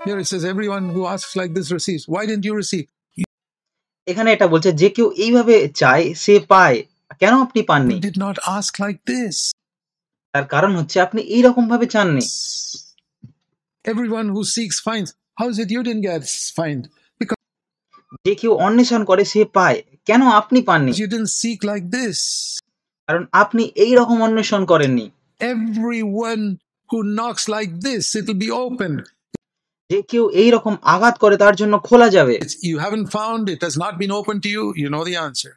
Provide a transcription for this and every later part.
Here it says, everyone who asks like this receives. Why didn't you receive? এখানে এটা বলছে যে কেউ এইভাবে চায় সে পায়, কেন আপনি পাননি? You did not ask like this. তার কারণ হচ্ছে আপনি এইরকম ভাবে চাননি। Everyone who seeks finds. How is it you didn't get find? Because যে কেউ অন্বেষণ করে সে পায়, কেন আপনি পাননি? you didn't seek like this. কারণ আপনি এই রকম অন্বেষণ করেননি। Everyone who knocks like this, it will be opened. যে কেউ এই রকম আঘাত করে তার জন্য খোলা যাবে। You haven't found, it has not been opened to you, you know the answer.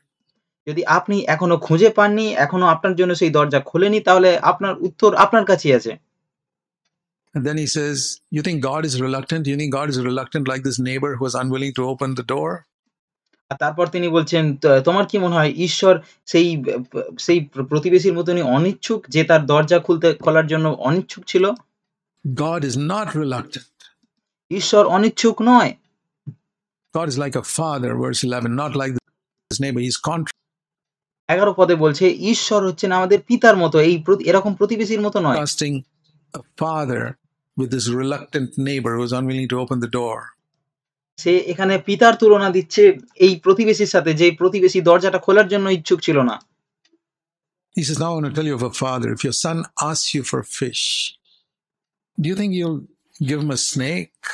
যদি আপনি এখনো খুঁজে পাননি, এখনো আপনার জন্য সেই দরজা খোলেনি, তাহলে আপনার উত্তর আপনার কাছেই আছে। And then he says, you think God is reluctant? You think God is reluctant like this neighbor who was unwilling to open the door? আর তারপর তিনি বলছেন, তোমার কি মনে হয় ঈশ্বর সেই সেই প্রতিবেশীর মতনই অনিচ্ছুক, যে তার দরজা খোলার জন্য অনিচ্ছুক ছিল? God is not reluctant. ঈশ্বর অনিচ্ছুক নয়। God is like a father, verse 11, not like this neighbor. He's contrary. 11 পদে বলছে ঈশ্বর হচ্ছেন আমাদের পিতার মতো, এরকম প্রতিবেশীর মতো নয়। Trusting a father with this reluctant neighbor who's unwilling to open the door. সে এখানে পিতার তুলনা দিচ্ছে এই প্রতিবেশীর সাথে, যে প্রতিবেশী দরজাটা খোলার জন্য ইচ্ছুক ছিল না। He says, now I want to tell you of a father. If your son asks you for fish, do you think you'll give him a snake?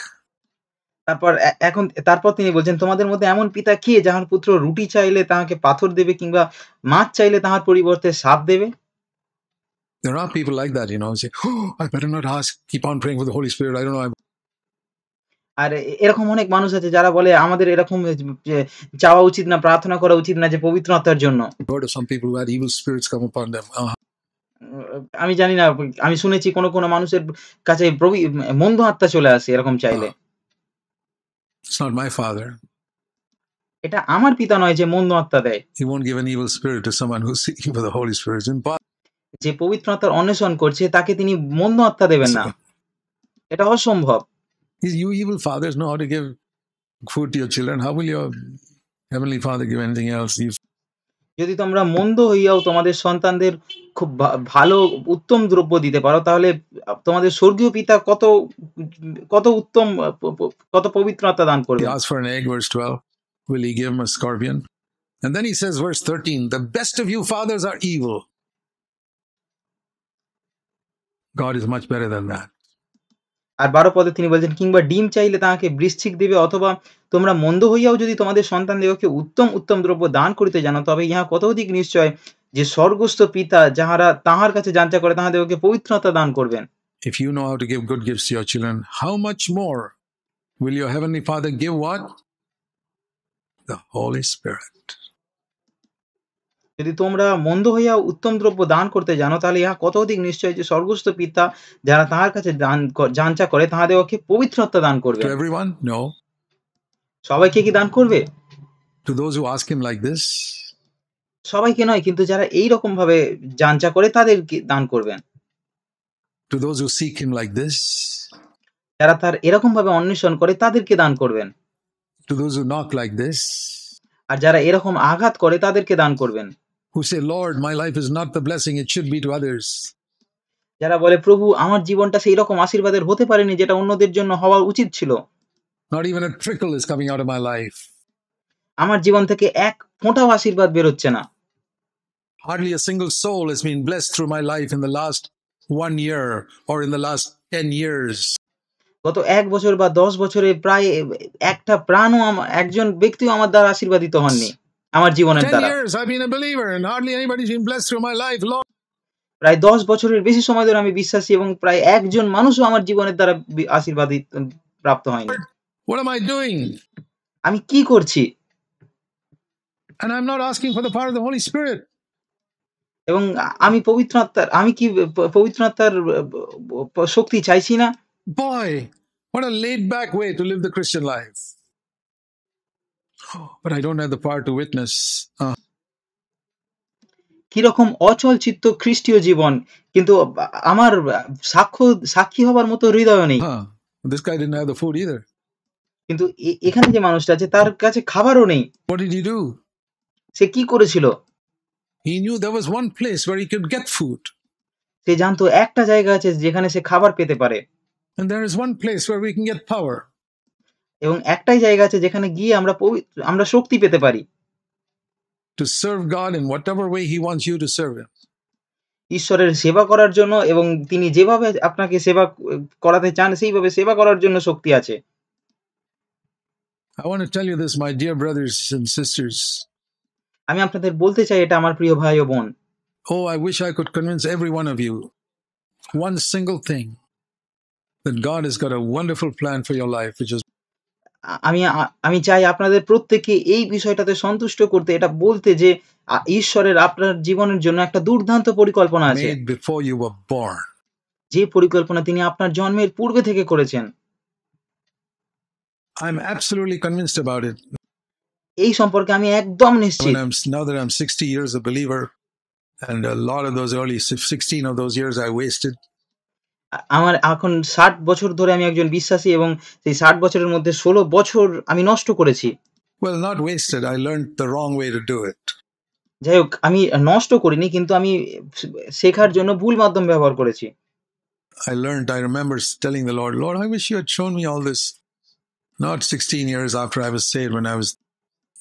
তারপর তিনি বলছেন, তোমাদের মধ্যে এমন পিতা কে যাহার পুত্র রুটি চাইলে তাহাকে পাথর দেবে, কিংবা মাছ চাইলে তাহার পরিবর্তে সাপ দেবে? There are people like that, say, oh, I better not ask. Keep on praying for the Holy Spirit. I don't know. আর এরকম অনেক মানুষ আছে যারা বলে আমাদের এরকম চাওয়া উচিত না, প্রার্থনা করা উচিত না যে পবিত্র আত্মার জন্য। Heard of some people who had evil spirits come upon them. আমি জানি না, আমি শুনেছি কোন মানুষের কাছে মন্দ আত্মা চলে আসে এরকম চাইলে। It's not my father. এটা আমার পিতা নয় যে মন্দ আত্মা দেয়। He won't give an evil spirit to someone who's seeking for the Holy Spirit. It's impossible. যে পবিত্র আত্মার অন্বেষণ করছে তাকে তিনি মন্দ আত্মা দেবেন না, এটা অসম্ভব। You evil fathers know how to give food to your children. How will your heavenly Father give anything else? যদি তোমরা মন্দ হইয়াও তোমাদের সন্তানদের খুব ভালো উত্তম দ্রব্য দিতে পারো, তাহলে তোমাদের স্বর্গীয় পিতা কত উত্তম, কত পবিত্র আত্মা দান করবে। He asked for an egg, verse 12. Will he give him a scorpion? And then he says, verse 13, the best of you fathers are evil. God is much better than that. আর 12 পদে তিনি বলছেন, কিংবা ডিম চাইলে তাহাকে বৃশ্চিক দিবে, অথবা তোমরা মন্দ হইয়াও যদি তোমাদের সন্তানদিগকে উত্তম উত্তম দ্রব্য দান করিতে জানো, তবে ইহা কত অধিক নিশ্চয় যে স্বর্গস্থ পিতা যাহারা তাহার কাছে যাঞ্চা করে তাহাদেরকে পবিত্রতা দান করবেন। If you know how to give good gifts to your children, how much more will your heavenly Father give what? The Holy Spirit. যদি তোমরা মন্দ হইয়া উত্তম দ্রব্য দান করতে জানো, তাহলে ইহা কত অধিক নিশ্চয় যে স্বর্গস্থ পিতা যারা তাহার কাছে যাঞ্চা করে তাহাদেরকে পবিত্রতা দান করবে। To everyone? No. সবাইকে কি দান করবে? To those who ask him like this? সবাইকে নয়, কিন্তু যারা এই রকম ভাবে যাঞ্চা করে তাদেরকে দান করবেন। To those who seek him like this? যারা তার এরকম ভাবে অন্বেষণ করে তাদেরকে দান করবেন। To those who knock like this? আর যারা এরকম আঘাত করে তাদেরকে দান করবেন। Who say, Lord, my life is not the blessing it should be to others. যারা বলে, প্রভু আমার জীবনটা সেই রকম আশীর্বাদের হতে পারেনি যেটা অন্যদের জন্য হওয়া উচিত ছিল। Not even a trickle is coming out of my life. আমার জীবন থেকে এক ফোঁটাও আশীর্বাদ বেরোচ্ছে না। Hardly a single soul has been blessed through my life in the last 1 year or in the last 10 years. গত 1 বছর বা 10 বছরে প্রায় একটা প্রাণও একজন ব্যক্তিও আমার দ্বারা আশীর্বাদিত হননি আমার জীবনের দ্বারা। 10 years I've been a believer and hardly anybody's been blessed through my life, Lord. প্রায় 10 বছরের বেশি সময় ধরে আমি বিশ্বাসী, এবং প্রায় একজন মানুষও আমার জীবনের দ্বারা আশীর্বাদিত প্রাপ্ত হয়নি। What am I doing? আমি কি করছি? And I'm not asking for the power of the Holy Spirit. এবং আমি কি পবিত্র আত্মার শক্তি চাইছি না? Boy, what a laid back way to live the Christian life. But I don't have the power to witness. কিরকম অচল চিত্ত খ্রিস্টীয় জীবন, কিন্তু আমার সাক্ষী হবার মতো হৃদয় নেই। This guy didn't have the food either. কিন্তু এখানে যে মানুষটা আছে তার কাছে খাবারও নেই। What did he do? সে কি করেছিল? He knew there was one place where he could get food. সে জানতো একটা জায়গা আছে যেখানে সে খাবার পেতে পারে। And there is one place where we can get power. এবং একটাই জায়গা আছে যেখানে গিয়ে আমরা শক্তি পেতে পারি To serve God in whatever way He wants you to serve Him. ঈশ্বরের সেবা করার জন্য, এবং তিনি যেভাবে আপনাকে সেবা করাতে চান সেইভাবে সেবা করার জন্য শক্তি আছে। I want to tell you this, my dear brothers and sisters. আমি আপনাদের বলতে চাই এটা, আমার প্রিয় ভাই ও বোন। Oh, I wish I could convince every one of you one single thing, that God has got a wonderful plan for your life, which is আমি চাই আপনাদের প্রত্যেককে এই বিষয়টাতে সন্তুষ্ট করতে, এটা বলতে যে ঈশ্বরের আপনার জীবনের জন্য একটা দুর্দান্ত পরিকল্পনা আছে, made before you were born. যে পরিকল্পনা তিনি আপনার জন্মের পূর্বে থেকে করেছেন। I'm absolutely convinced about it. এই সম্পর্কে আমি একদম নিশ্চিত। Now that I'm 60 years a believer, and a lot of those early 16 of those years I wasted. আমার এখন 60 বছর ধরে আমি একজন বিশ্বাসী, এবং সেই 60 বছরের মধ্যে 16 বছর আমি নষ্ট করেছি। Well, not wasted. I learned the wrong way to do it. যাই হোক, আমি নষ্ট করিনি, কিন্তু আমি শেখার জন্য ভুল মাধ্যম ব্যবহার করেছি। I remember telling the Lord, I wish you had shown me all this. Not 16 years after I was saved, when I was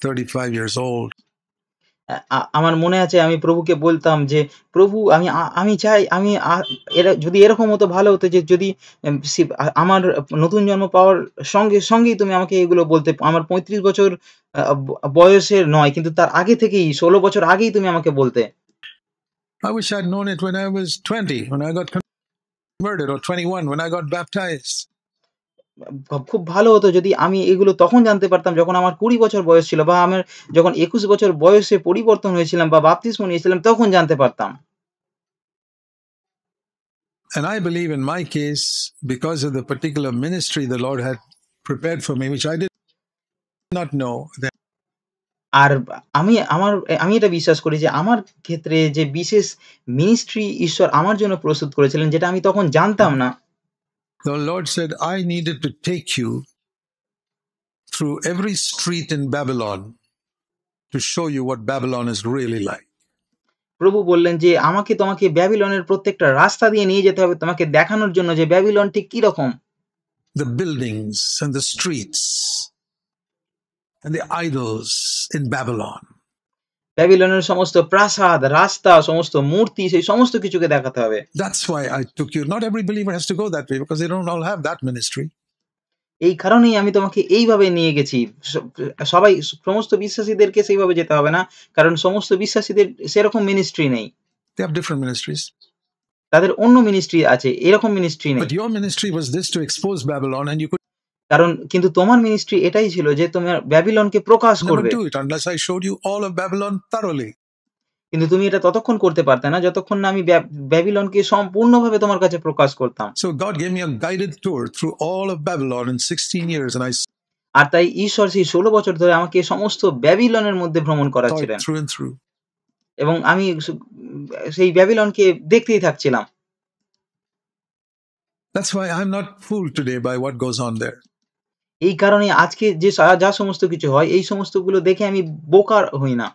35 years old. আমার মনে আছে আমি প্রভুকে বলতাম যে, প্রভু আমি চাই, এরা যদি এরকম হতো ভালো হতো, যে যদি আমার নতুন জন্ম পাওয়ার সঙ্গেই তুমি আমাকে এগুলো বলতে, আমার 35 বছর বয়সের নয়, কিন্তু তার আগে থেকেই 16 বছর আগেই তুমি আমাকে বলতে। I wish I'd known it when I was 20, when I got converted, or 21, when I got baptized. খুব ভালো হতো যদি আমি এগুলো তখন জানতে পারতাম, যখন আমার 20 বছর বয়স ছিল, বা আমার যখন 21 বছর বয়সে পরিবর্তন হয়েছিলাম বা বাপ্তিস্ম নিয়েছিলাম, তখন জানতে পারতাম। And I believe in my case, because of the particular ministry the Lord had prepared for me, which I did not know then. আর আমি এটা বিশ্বাস করি যে আমার ক্ষেত্রে যে বিশেষ মিনিস্ট্রি ঈশ্বর আমার জন্য প্রস্তুত করেছিলেন, যেটা আমি তখন জানতাম না। The Lord said, I needed to take you through every street in Babylon to show you what Babylon is really like. প্রভু বললেন যে তোমাকে ব্যাবিলনের প্রত্যেকটা রাস্তা দিয়ে নিয়ে যেতে হবে, তোমাকে দেখানোর জন্য যে ব্যাবিলন ঠিক কি রকম। The buildings and the streets and the idols in Babylon. ব্যাবিলনের সমস্ত প্রাসাদ, রাস্তা, সমস্ত মূর্তি, সেই সমস্ত কিছুকে দেখাতে হবে। That's why I took you. Not every believer has to go that way, because they don't all have that ministry. এই কারণেই আমি তোমাকে এইভাবে নিয়ে গেছি। সমস্ত বিশ্বাসীদেরকে সেইভাবে যেতে হবে না, কারণ সমস্ত বিশ্বাসীদের সেরকম মিনিস্ট্রি নেই। They have different ministries. তাদের অন্য মিনিস্ট্রি আছে, এরকম মিনিস্ট্রি নেই। But your ministry was this, to expose Babylon, and you could কারণ কিন্তু তোমার মিনিস্ট্রি এটাই ছিল যে তোমার ব্যাবিলনকে প্রকাশ করবে। never do it unless I showed you all of Babylon thoroughly. কিন্তু তুমি এটা ততক্ষণ করতে পারতে না যতক্ষণ না আমি ব্যাবিলনকে সম্পূর্ণভাবে তোমার কাছে প্রকাশ করতাম। So God gave me a guided tour through all of Babylon in 16 years, and I আর তাই ঈশ্বর সেই 16 বছর ধরে আমাকে সমস্ত ব্যাবিলনের মধ্যে ভ্রমণ saw করাচ্ছিলেন, it through and through. এবং আমি সেই ব্যাবিলনকে দেখতেই থাকছিলাম। That's why I'm not fooled today by what goes on there. এই কারণে আজকে যে যা সমস্ত কিছু হয়, এই সমস্তগুলো দেখে আমি বোকা হই না।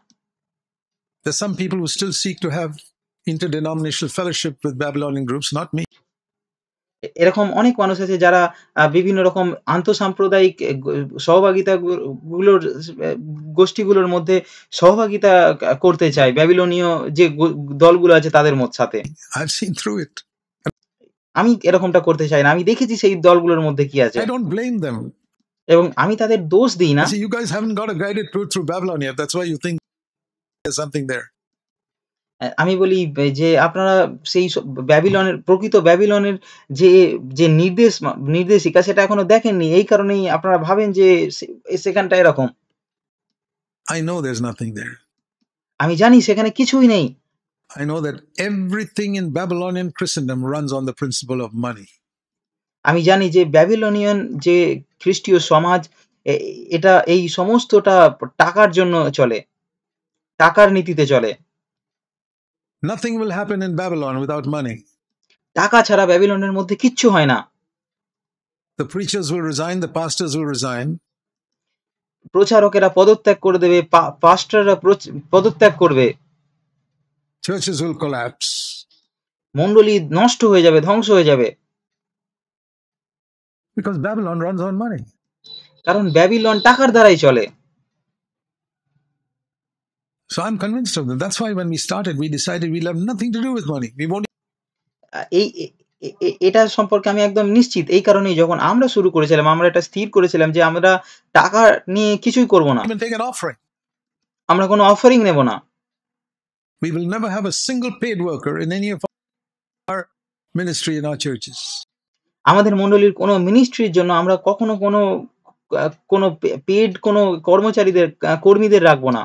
There's some people who still seek to have interdenominational fellowship with Babylonian groups, not me. এরকম অনেক মানুষ আছে যারা বিভিন্ন রকম আন্তঃসাম্প্রদায়িক সহভাগিতা গুলোর গোষ্ঠীগুলোর মধ্যে সহভাগিতা করতে চায়, ব্যাবিলনীয় যে দলগুলো আছে তাদের সাথে। I've seen through it. আমি এরকমটা করতে চাই না। আমি দেখেছি সেই দলগুলোর মধ্যে কি আছে। I don't blame them. এবং আমি তাদের দোষ দিই না। See, you guys haven't got a guided tour through Babylon yet. That's why you think there's something there. আমি বলি যে আপনারা সেই ব্যাবিলনের প্রকৃত ব্যাবিলনের যে নির্দেশিকা সেটা এখনো দেখেননি, এই কারণেই আপনারা ভাবেন যে সেখানটা এরকম। I know there's nothing there. আমি জানি সেখানে কিছুই নেই। I know that everything in Babylonian Christendom runs on the principle of money. আমি জানি যে ব্যাবিলনিয়ান যে খ্রিস্টীয় সমাজ, এটা এই সমস্তটা টাকার জন্য চলে, টাকার নীতিতে চলে। Nothing will happen in Babylon without money. টাকা ছাড়া ব্যাবিলনের মধ্যে কিচ্ছু হয় না। The preachers will resign, the pastors will resign. প্রচারকেরা পদত্যাগ করে দেবে, পাস্টররা পদত্যাগ করবে। Churches will collapse. মণ্ডলী নষ্ট হয়ে যাবে, ধ্বংস হয়ে যাবে। Because Babylon runs on money. কারণ ব্যাবিলন টাকার দ্বারাই চলে। So I'm convinced of that. That's why when we started, we decided we'll have nothing to do with money. We won't এই এটা সম্পর্কে আমি একদম নিশ্চিত। এই কারণেই যখন আমরা শুরু করেছিলাম, আমরা এটা স্থির করেছিলাম যে আমরা টাকা নিয়ে কিছুই করব না। even take an offering. আমরা কোনো অফারিং নেব না। We will never have a single paid worker in any of our ministry in our churches. আমাদের মণ্ডলীর কোনো মিনিস্ট্রির জন্য আমরা কখনো কোনো পেইড কোনো কর্মীদের রাখবো না।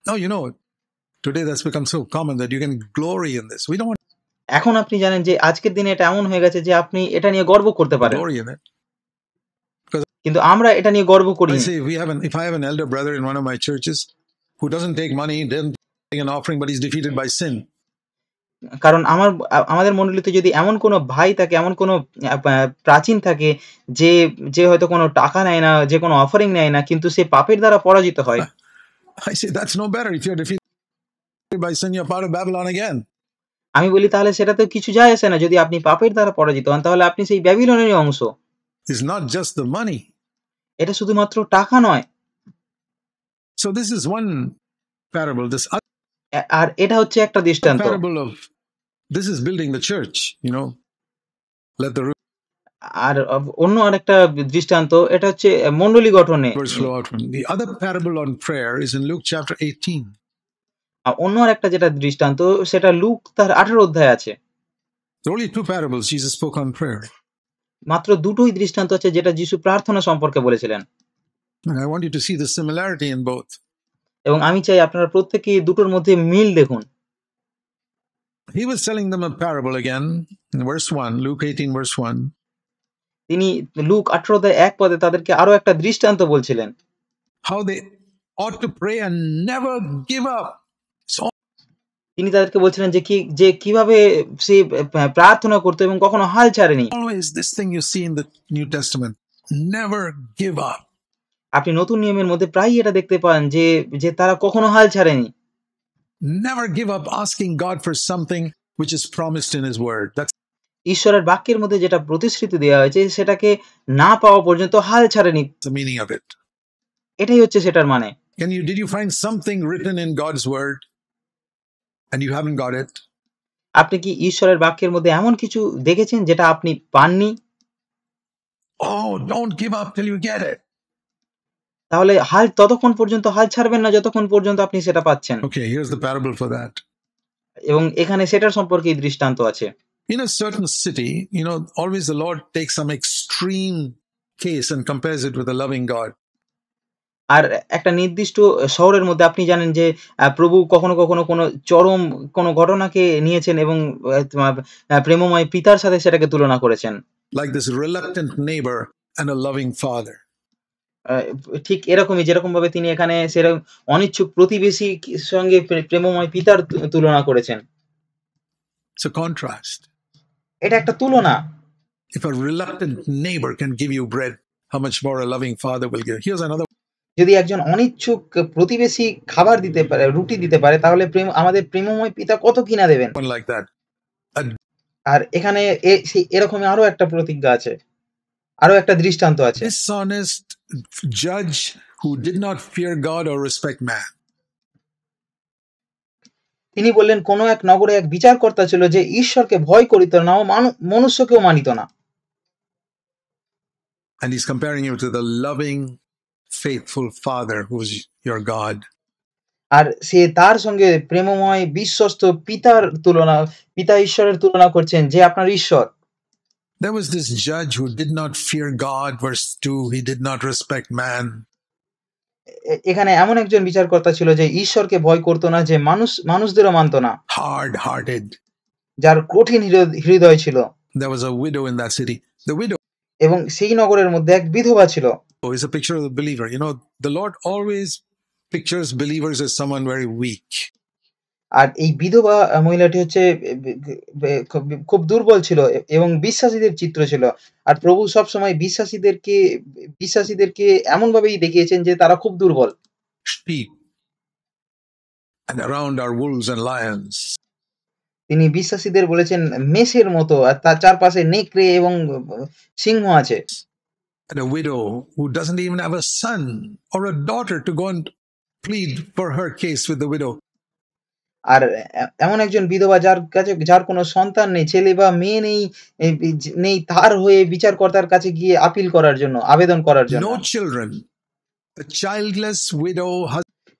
Now, you know, today that's become so common that you can glory in this. We don't want এখন আপনি জানেন যে আজকের দিনে এটা এমন হয়ে গেছে যে আপনি এটা নিয়ে গর্ব করতে to পারেন। glory in it. কিন্তু আমরা এটা নিয়ে গর্ব করি I না। say, if I have an elder brother in one of my churches who doesn't take money, doesn't take an offering, but he's defeated by sin, কারণ আমাদের মণ্ডলীতে যদি এমন কোনো ভাই থাকে, এমন কোনো প্রাচীন থাকে যে হয়তো কোনো টাকা নেয় না, যে কোনো অফারিং নেয় না, কিন্তু সে পাপের দ্বারা পরাজিত হয়। I say that's no better. If you're defeated by sin, you're part of Babylon again. আমি বলি তাহলে সেটাতে কিছু যায় আসে না। যদি আপনি পাপের দ্বারা পরাজিত হন তাহলে আপনি সেই ব্যাবিলনেরই অংশ। It's not just the money. এটা শুধুমাত্র টাকা নয়। So this is one parable. This other আর এটা হচ্ছে একটা দৃষ্টান্ত। parable of this is building the church, let the আর অন্য আরেকটা দৃষ্টান্ত, এটা হচ্ছে মণ্ডলী গঠনে। rivers flow out from. The other parable on prayer is in Luke chapter 18. অন্য আরেকটা যেটা দৃষ্টান্ত সেটা লুক তার 18 অধ্যায় আছে। There are only two parables Jesus spoke on prayer. মাত্র দুটোই দৃষ্টান্ত আছে যেটা যিশু প্রার্থনা সম্পর্কে বলেছিলেন। And I want you to see the similarity in both. এবং আমি চাই আপনারা প্রত্যেকেই দুটোর মধ্যে মিল দেখুন। He was telling them a parable again in verse 1, Luke 18 verse 1. তিনি লুক 18 অধ্যায় 1 পদে তাদেরকে আরো একটা দৃষ্টান্ত বলছিলেন। How they ought to pray and never give up. So তিনি তাদেরকে বলছিলেন যে কিভাবে সে প্রার্থনা করতে এবং কখনো হাল ছাড়েনি। always this thing you see in the New Testament, never give up. আপনি নতুন নিয়মের মধ্যে প্রায়ই এটা দেখতে পান যে তারা কখনো হাল ছাড়েনি। Never give up asking God for something which is promised in His Word. That's ঈশ্বরের বাক্যের মধ্যে যেটা প্রতিশ্রুতি দেওয়া হয়েছে সেটাকে না পাওয়া পর্যন্ত হাল ছাড়েনি। the meaning of it. এটাই হচ্ছে সেটার মানে। Did you find something written in God's Word and you haven't got it? আপনি কি ঈশ্বরের বাক্যের মধ্যে এমন কিছু দেখেছেন যেটা আপনি পাননি? Oh, don't give up till you get it. তাহলে ততক্ষণ পর্যন্ত হাল ছাড়বেন না যতক্ষণ পর্যন্ত আপনি সেটা পাচ্ছেন। Okay, here's the parable for that. এবং এখানে সেটার সম্পর্কে দৃষ্টান্ত আছে। In a certain city, always the Lord takes some extreme case and compares it with a loving God. আর একটা নির্দিষ্ট শহরের মধ্যে আপনি জানেন যে প্রভু কখনো কোনো চরম কোনো ঘটনাকে নিয়েছেন এবং প্রেমময় পিতার সাথে সেটাকে তুলনা করেছেন। Like this reluctant neighbor and a loving father. ঠিক এরকমই যেরকম ভাবে তিনি এখানে সেরকম অনিচ্ছুক প্রতিবেশীর সঙ্গে প্রেমময় পিতার তুলনা করেছেন। It's a contrast. এটা একটা তুলনা। If a reluctant neighbor can give you bread, how much more a loving father will give. Here's another. যদি একজন অনিচ্ছুক প্রতিবেশী খাবার দিতে পারে, রুটি দিতে পারে, তাহলে আমাদের প্রেমময় পিতা কত কিনা দেবেন। One like that. আর এখানে এরকমই আরো একটা প্রতিজ্ঞা আছে, আরো একটা দৃষ্টান্ত আছে। Dishonest judge who did not fear God or respect man. তিনি বললেন কোন এক নগরে এক বিচারকর্তা ছিল যে ঈশ্বরকে ভয় করিত না ও মনুষ্যকেও মানিত না। And he's comparing you to the loving, faithful Father who's your God. আর সে তার সঙ্গে প্রেমময় বিশ্বস্ত পিতা ঈশ্বরের তুলনা করছেন যে আপনার ঈশ্বর। There was this judge who did not fear God, verse 2, he did not respect man. এখানে এমন একজন বিচারকর্তা ছিল যে ঈশ্বরকে ভয় করতো না, যে মানুষদেরও মানত না। Hard hearted. যার কঠিন হৃদয় ছিল। There was a widow in that city. The widow এবং সেই নগরের মধ্যে এক বিধবা ছিল। is a picture of the believer. The Lord always pictures believers as someone very weak. আর এই বিধবা মহিলাটি হচ্ছে খুব দুর্বল ছিল এবং বিশ্বাসীদের চিত্র ছিল। আর প্রভু সব সময় বিশ্বাসীদেরকে এমন ভাবেই দেখিয়েছেন যে তারা খুব দুর্বল। Sheep, and around are wolves and lions. তিনি বিশ্বাসীদের বলেছেন মেষের মতো, আর তার চারপাশে নেকড়ে এবং সিংহ আছে। And a widow who doesn't even have a son or a daughter to go and plead for her case with the widow. আর এমন একজন বিধবা যার কোনো সন্তান নেই, ছেলে বা মেয়ে নেই, নেই তার হয়ে বিচারকর্তার কাছে গিয়ে আপিল করার জন্য, আবেদন করার জন্য। No children, a childless widow,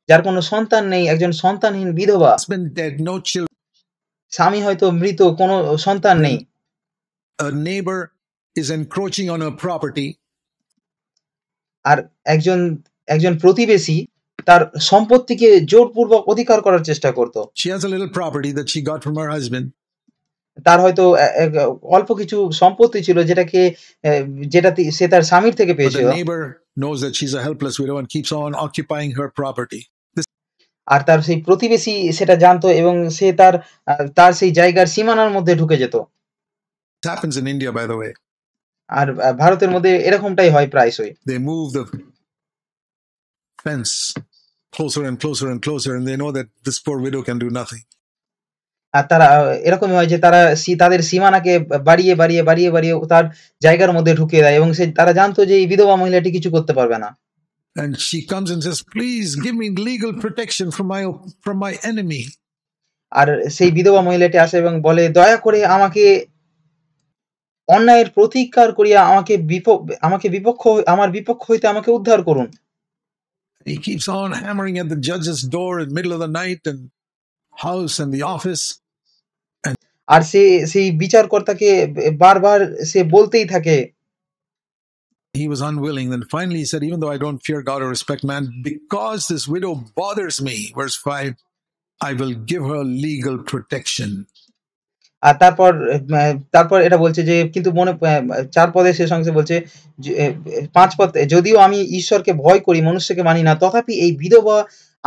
যার কোনো সন্তান নেই, একজন সন্তানহীন বিধবা, husband dead, no children. স্বামী হয়তো মৃত, কোনো সন্তান নেই। A neighbor is encroaching on her property. আর একজন প্রতিবেশী তার সম্পত্তিকে জোরপূর্বক অধিকার করার চেষ্টা করত। She has a little property that she got from her husband. তার হয়তো অল্প কিছু সম্পত্তি ছিল যেটাতে সে তার স্বামীর থেকে But পেয়েছিল। the neighbor knows that she's a helpless widow and keeps on occupying her property. আর তার সেই প্রতিবেশী সেটা জানতো এবং সে তার সেই জায়গার সীমানার মধ্যে ঢুকে যেত। This happens in India, by the way. আর ভারতের মধ্যে এরকমটাই হয় প্রায়শই। They move the fence closer and closer and closer, and they know that this poor widow can do nothing. আর তারা এরকমই হয় যে তারা তাদের সীমানাকে বাড়িয়ে বাড়িয়ে বাড়িয়ে বাড়িয়ে তার জায়গার মধ্যে ঢুকিয়ে দেয় এবং তারা জানতো যে এই বিধবা মহিলাটি কিছু করতে পারবে না। And she comes and says, "Please give me legal protection from my enemy." আর সেই বিধবা মহিলাটি আসে এবং বলে, দয়া করে আমাকে অন্যায়ের প্রতিকার করিয়া আমার বিপক্ষ হইতে আমাকে উদ্ধার করুন। He keeps on hammering at the judge's door in the middle of the night and house and the office. আর সেই বিচারকর্তাকে বারবার সে বলতেই থাকে। He was unwilling. Then finally he said, even though I don't fear God or respect man, because this widow bothers me, verse 5, I will give her legal protection. আর তারপর এটা বলছে যে, কিন্তু 4 পদের শেষ অংশে বলছে, 5 পদ, যদিও আমি ঈশ্বরকে ভয় করি, মনুষ্যকে মানি না, তথাপি এই বিধবা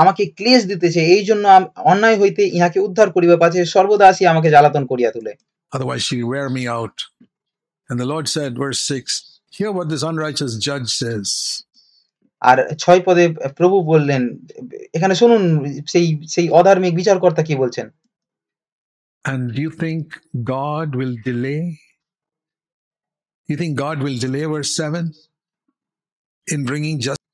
আমাকে ক্লেশ দিতেছে, এই জন্য অন্যায় হইতে ইহাকে উদ্ধার করিবে, পাছে সর্বদা আসিয়া আমাকে জ্বালাতন করিয়া তুলে। Otherwise she'll wear me out. And the Lord said, verse 6, hear what this unrighteous judge says. আর 6 পদে প্রভু বললেন, এখানে শুনুন সেই অধার্মিক বিচারকর্তা কি বলছেন। And do you think God will delay? You think God will delay, verse 7, in bringing justice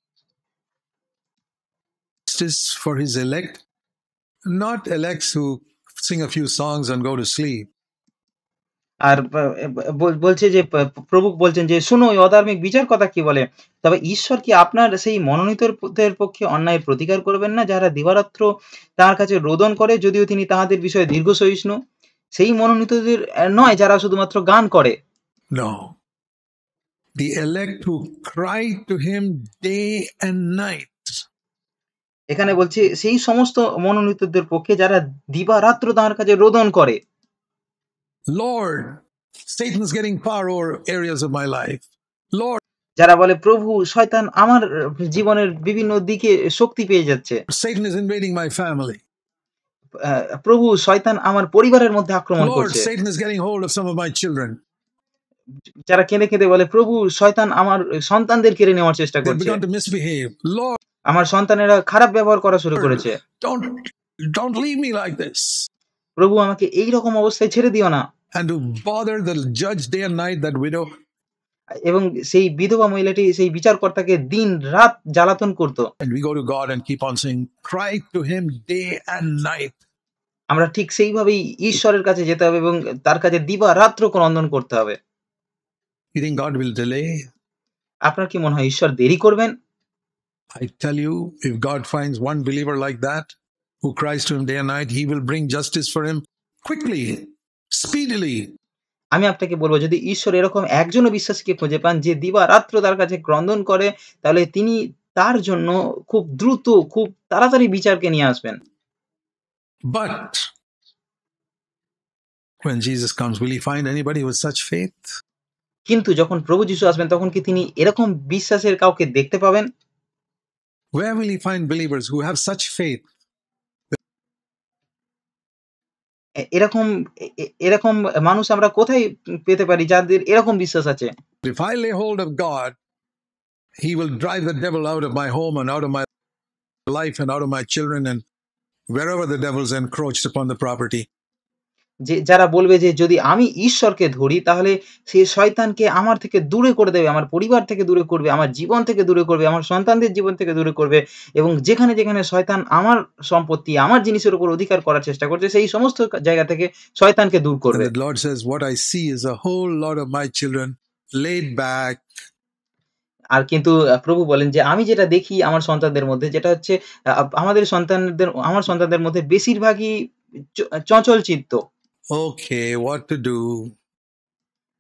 for his elect? Not elects who sing a few songs and go to sleep. আর বলছে যে, প্রভু বলছেন যে, শুনো ওই অধার্মিক বিচারকর্তা কি বলে, তবে ঈশ্বর কি আপনার সেই মনোনীতদের পক্ষে অন্যায়ের প্রতিকার করবেন না, যারা দিবারাত্র তাঁর কাছে রোদন করে, যদিও তিনি তাহাদের বিষয়ে দীর্ঘ সহিষ্ণু? সেই মনোনীতদের নয় যারা শুধুমাত্র গান করে। No. The elect who cry to him day and night. এখানে বলছে সেই সমস্ত মনোনীতদের পক্ষে যারা দিবারাত্র তাঁর কাছে রোদন করে। Lord, Satan's getting power over areas of my life. Lord, যারা বলে, প্রভু, শয়তান আমার জীবনের বিভিন্ন দিকে শক্তি পেয়ে যাচ্ছে। Satan is invading my family. প্রভু, শয়তান আমার পরিবারের মধ্যে আক্রমণ Lord, করছে। Satan is getting hold of some of my children. যারা কেঁদে কেঁদে বলে, প্রভু, শয়তান আমার সন্তানদের কেড়ে নেওয়ার চেষ্টা They've করছে। begun to misbehave. Lord, আমার সন্তানেরা খারাপ ব্যবহার করা শুরু করেছে। don't leave me like this. প্রভু, আমাকে এই রকম অবস্থায় ছেড়ে দিও না। And to bother the judge day and night, that widow. এবং সেই বিধবা মহিলাটি সেই বিচারকর্তাকে দিন রাত জ্বালাতন করত। And we go to God and keep on saying, cry to him day and night. আমরা ঠিক সেইভাবেই ঈশ্বরের কাছে যেতে হবে এবং তার কাছে দিবা রাত্র ক্রন্দন করতে হবে। You think God will delay? আপনার কি মনে হয় ঈশ্বর দেরি করবেন? I tell you, if God finds one believer like that, who cries to him day and night, he will bring justice for him quickly, speedily. আমি আপনাকে বলবো, যদি ঈশ্বর এরকম একজনও বিশ্বাসীকে খুঁজে পান যে দিবা রাত্র তার কাছে ক্রন্দন করে, তাহলে তিনি তার জন্য খুব দ্রুত, খুব তাড়াতাড়ি বিচারকে নিয়ে আসবেন। But when Jesus comes, will he find anybody with such faith? কিন্তু যখন প্রভু যীশু আসবেন, তখন কি তিনি এরকম বিশ্বাসের কাউকে দেখতে পাবেন? Where will he find believers who have such faith? এরকম মানুষ আমরা কোথায় পেতে পারি যাদের এরকম বিশ্বাস আছে? If I lay hold of God, he will drive the devil out of my home and out of my life and out of my children and wherever the devil's encroached upon the property. যে যারা বলবে যে যদি আমি ঈশ্বরকে ধরি তাহলে সে শয়তানকে আমার থেকে দূরে করে দেবে, আমার পরিবার থেকে দূরে করবে, আমার জীবন থেকে দূরে করবে, আমার সন্তানদের জীবন থেকে দূরে করবে এবং যেখানে, যেখানে শয়তান আমার সম্পত্তি, আমার জিনিসের উপর অধিকার করার চেষ্টা করছে সেই সমস্ত জায়গা থেকে শয়তানকে দূর And করবে। the Lord says, what I see is a whole lot of my children laid back, আর কিন্তু প্রভু বলেন যে আমি যেটা দেখি আমার সন্তানদের মধ্যে যেটা হচ্ছে আমার সন্তানদের মধ্যে বেশিরভাগই চ চঞ্চল চিত্ত। okay, what to do?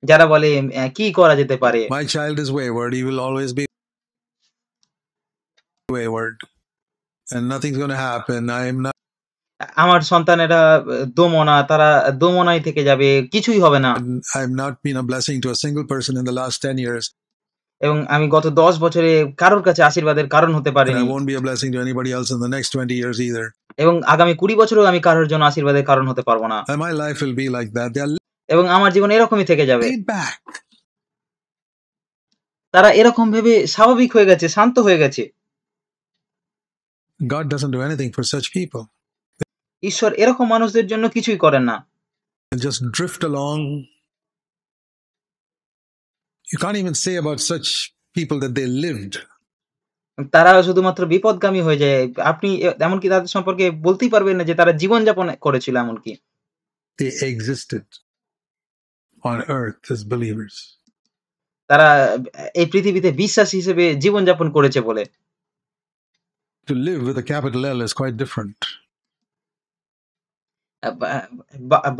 যারা বলে কি করা যেতে পারে? My child is wayward, he will always be wayward, and nothing's going to happen. আমার সন্তানেরা দোমনা, তারা দোমনায় থেকে যাবে, কিছুই হবে না। I've not been a blessing to a single person in the last 10 years, এবং আমি গত 10 বছরে কারোর কাছে আশীর্বাদের কারণ হতে and I পারিনি। won't be a blessing to anybody else in the next 20 years either. এবং আগামী 20 বছরেও আমি কারোর জন্য আশীর্বাদের কারণ হতে পারব না। And my life will be like that. They are এবং আমার জীবন এরকমই থেকে যাবে। laid back. তারা এরকম ভেবে স্বাভাবিক হয়ে গেছে, শান্ত হয়ে গেছে। God doesn't do anything for such people. ঈশ্বর এরকম মানুষদের জন্য কিছুই করেন না। They just drift along. You can't even say about such people that they lived. তারা শুধুমাত্র বিপদগামী হয়ে যায়। আপনি এমনকি তাদের সম্পর্কে বলতেই পারবেন না যে তারা জীবনযাপন করেছিল এমনকি। They existed on earth as believers. তারা এই পৃথিবীতে বিশ্বাসী হিসেবে জীবনযাপন করেছে বলে। To live with a capital L is quite different.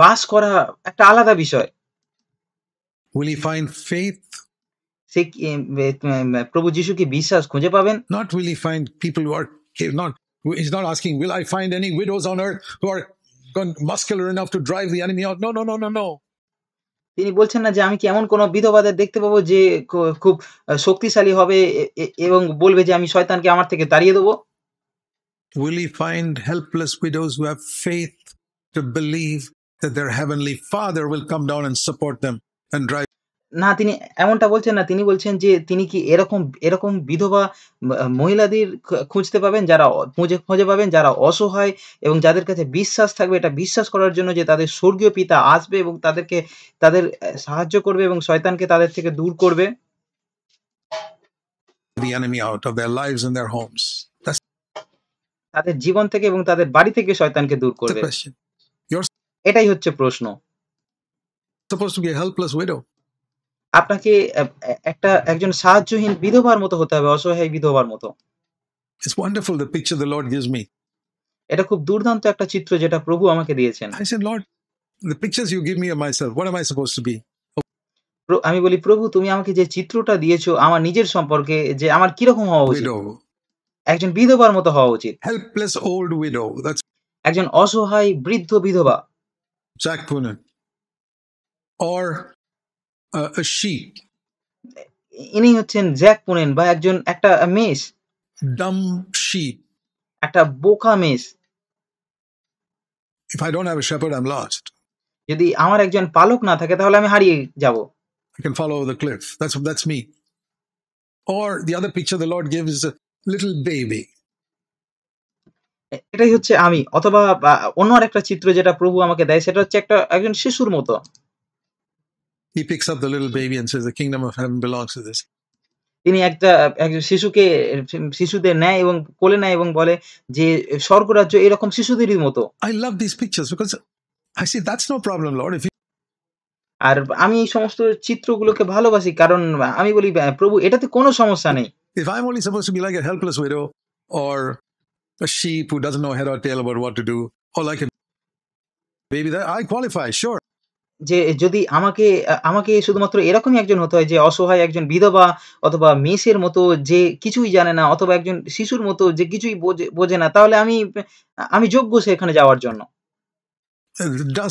বাস করা একটা আলাদা বিষয়। Will he find faith? সে প্রভু যিশু কি বিশ্বাস খুঁজে পাবেন? Not will he find people who are not. He's not asking, will I find any widows on earth who are muscular enough to drive the enemy out? No. তিনি বলছেন না যে আমি কি এমন কোনো বিধবাদের দেখতে পাবো যে খুব শক্তিশালী হবে এবং বলবে যে আমি শয়তানকে আমার থেকে তাড়িয়ে দেবো। Will he find helpless widows who have faith to believe that their heavenly Father will come down and support them and drive? না, তিনি এমনটা বলছেন না। তিনি বলছেন যে তিনি কি এরকম বিধবা মহিলাদের খুঁজতে পাবেন যারা খুঁজে পাবেন যারা অসহায় এবং যাদের কাছে বিশ্বাস থাকবে এটা বিশ্বাস করার জন্য যে তাদের স্বর্গীয় পিতা আসবে এবং তাদের সাহায্য করবে এবং শয়তানকে তাদের থেকে দূর করবে। The enemy out of their lives and their homes. That's তাদের জীবন থেকে এবং তাদের বাড়ি থেকে শয়তানকে দূর the করবে। question. You're এটাই হচ্ছে প্রশ্ন। supposed to be a helpless widow. আপনাকে একজন সাহায্যহীন বিধবার মতো হতে হবে, অসহায় বিধবার মতো। It's wonderful the picture the Lord gives me. এটা খুব দুর্দান্ত একটা চিত্র যেটা প্রভু আমাকে দিয়েছেন। I said, Lord, the pictures you give me of myself, what am I supposed to be? আমি বলি প্রভু তুমি আমাকে যে চিত্রটা দিয়েছো আমার নিজের সম্পর্কে যে আমার কিরকম হওয়া উচিত? Widow. একজন বিধবার মতো হওয়া উচিত। Helpless old widow. That's একজন অসহায় বৃদ্ধ বিধবা। Jack Poonen. Or a sheep. ইনি হচ্ছেন জ্যাক পুনেন বা একটা মেষ, Dumb sheep. একটা বোকা মেষ। If I don't have a shepherd, I'm lost. যদি আমার একজন পালক না থাকে তাহলে আমি হারিয়ে যাব। I can fall over the cliff. That's me. Or the other picture the Lord gives is a little baby. এটাই হচ্ছে আমি। অথবা অন্য আরেকটা চিত্র যেটা প্রভু আমাকে দেয় সেটা হচ্ছে একজন শিশুর মতো। He picks up the little baby and says, the kingdom of heaven belongs to this. তিনি একজন শিশুদের নেয় এবং কোলে নেয় এবং বলে যে স্বর্গরাজ্য এরকম শিশুদেরই মতো। I love these pictures because I say, that's no problem, Lord. আর আমি এই সমস্ত চিত্রগুলোকে ভালোবাসি কারণ আমি বলি প্রভু এটাতে কোনো সমস্যা নেই। If I'm only supposed to be like a helpless widow or a sheep who doesn't know head or tail about what to do, or like a baby, that I qualify, sure. যে যদি আমাকে শুধুমাত্র এরকমই একজন হতে হয় যে অসহায় একজন বিধবা অথবা মেষের মতো যে কিছুই জানে না অথবা একজন শিশুর মতো যে কিছুই বোঝে না তাহলে আমি যোগ্য সেখানে যাওয়ার জন্য।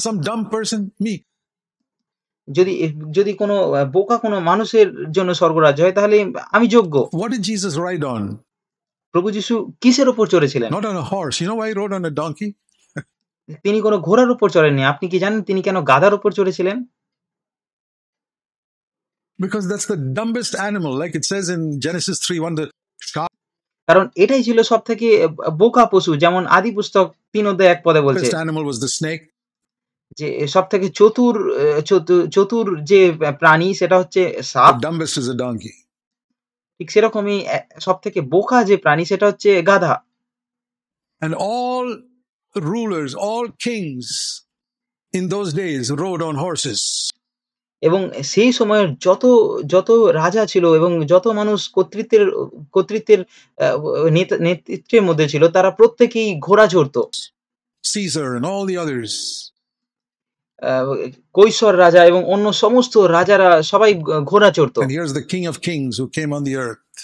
Some dumb person, me. যদি কোনো বোকা কোনো মানুষের জন্য স্বর্গরাজ্য হয় তাহলে আমি যোগ্য। What did Jesus ride on? প্রভু যিশু কিসের উপর চড়েছিলেন? Not on a horse. You know why he rode on a donkey? তিনি কোনো ঘোড়ার উপর চড়েননি। আপনি কি জানেন তিনি কেন গাধার উপর চড়েছিলেন? Because that's the dumbest animal, like it says in Genesis 3:1, the sharp কারণ এটাই ছিল সবথেকে বোকা পশু, যেমন আদি পুস্তক 3 অধ্যায় 1 পদে বলছে। animal was the snake. যে সবথেকে চতুর চতুর যে প্রাণী সেটা হচ্ছে সাপ। The dumbest is a donkey. ঠিক সেরকমই সবথেকে বোকা যে প্রাণী সেটা হচ্ছে গাধা। And all rulers, all kings in those days rode on horses. এবং সেই সময়ের যত রাজা ছিল এবং যত মানুষ কর্তৃত্বের নেতৃত্বের মধ্যে ছিল তারা প্রত্যেকেই ঘোড়া চড়তো। Caesar and all the others. কৈশোর রাজা এবং অন্য সমস্ত রাজারা সবাই ঘোড়া চড়তো। And here's the King of Kings who came on the earth.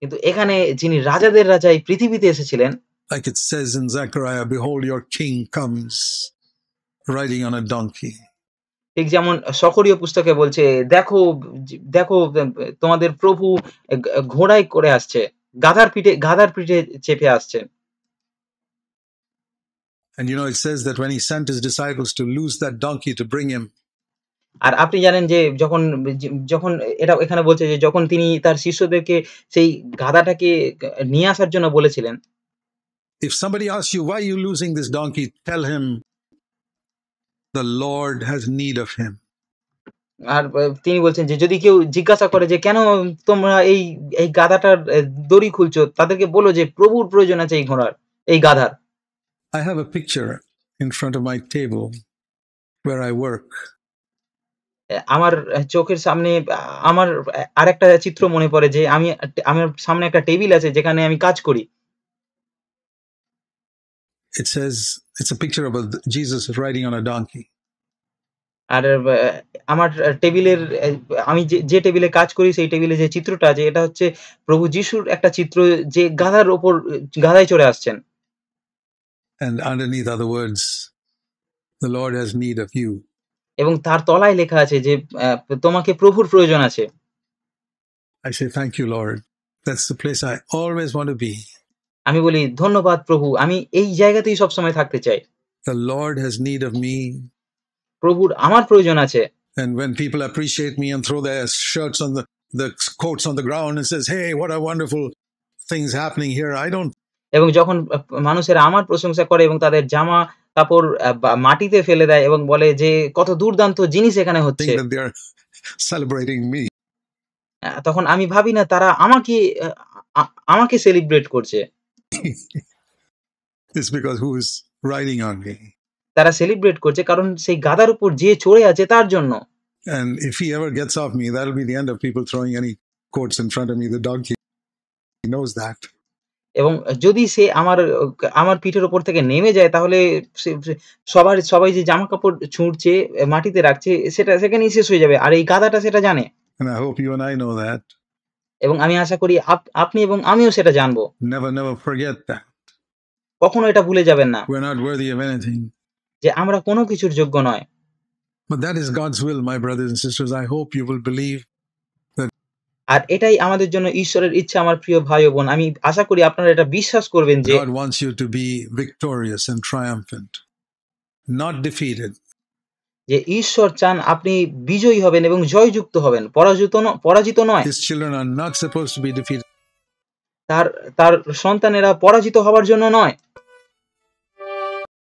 কিন্তু এখানে যিনি রাজাদের রাজা এই পৃথিবীতে এসেছিলেন, Like it says in Zechariah, behold, your king comes riding on a donkey. ঠিক যেমন সকরীয় পুস্তকে বলছে, দেখো দেখো তোমাদের প্রভু ঘোড়ায় করে আসছে, গাধার পিঠে চেপে আসছে। And you know, it says that when he sent his disciples to loose that donkey to bring him, আর আপনি জানেন যে যখন এটা এখানে বলছে যে যখন তিনি তার শিষ্যদেরকে সেই গাধাটাকে নিয়ে আসার জন্য বলেছিলেন, if somebody asks you, why are you losing this donkey? Tell him the Lord has need of him. আর তিনি বলছেন যে যদি কেউ জিজ্ঞাসা করে যে কেন তোমরা এই গাধাটার দড়ি খুলছো, তাদেরকে বলো যে প্রভুর প্রয়োজন আছে এই গাধার। I have a picture in front of my table where I work. আমার চোখের সামনে আমার আরেকটা চিত্র মনে পড়ে যে আমার সামনে একটা টেবিল আছে যেখানে আমি কাজ করি। It says, it's a picture of Jesus riding on a donkey. আর আমার টেবিলের আমি যে টেবিলে কাজ করি সেই টেবিলে যে চিত্রটা আছে এটা হচ্ছে প্রভু যিশুর একটা চিত্র, যে গাধায় চড়ে আসছেন। And underneath are the words, the Lord has need of you. এবং তার তলায় লেখা আছে যে তোমাকে প্রভুর প্রয়োজন আছে। I say, thank you, Lord. That's the place I always want to be. আমি বলি ধন্যবাদ প্রভু, আমি এই জায়গাতেই সবসময় থাকতে চাই। The Lord has need of me. প্রভুর আমার প্রয়োজন আছে। And when people appreciate me and throw their shirts on the coats on the ground and says, hey, what a wonderful things happening here, I don't এবং যখন মানুষেরা আমার প্রশংসা করে এবং তাদের জামা কাপড় মাটিতে ফেলে দেয় এবং বলে যে কত দুর্দান্ত জিনিস এখানে হচ্ছে, think that they are celebrating me. তখন আমি ভাবি না তারা আমাকে সেলিব্রেট করছে। It's because who is riding on me. তারা সেলিব্রেট করছে কারণ সেই গাধার উপর যে চড়ে আছে তার জন্য। And if he ever gets off me, that'll be the end of people throwing any coats in front of me. The donkey knows that. এবং যদি সে আমার পিঠের উপর থেকে নেমে যায় তাহলে সবাই যে জামা কাপড় ছুঁড়ছে মাটিতে রাখছে সেখানেই শেষ হয়ে যাবে। আর এই গাধাটা সেটা জানে। And I hope you and I know that. এবং আমি আশা করি আপনি এবং আমিও সেটা জানবো। Never forget that. কখনো এটা ভুলে যাবেন না। We're not worthy of anything. যে আমরা কোনো কিছুর যোগ্য নয়। But that is God's will, my brothers and sisters. I hope you will believe. আর এটাই আমাদের জন্য ঈশ্বরের ইচ্ছা, আমার প্রিয় ভাই ও বোন। আমি আশা করি আপনারা এটা বিশ্বাস করবেন যে God wants you to be victorious and triumphant, not defeated. যে ঈশ্বর চান আপনি বিজয়ী হবেন এবং জয়যুক্ত হবেন, পরাজিত নয়। His children are not supposed to be defeated. তার সন্তানেরা পরাজিত হওয়ার জন্য নয়।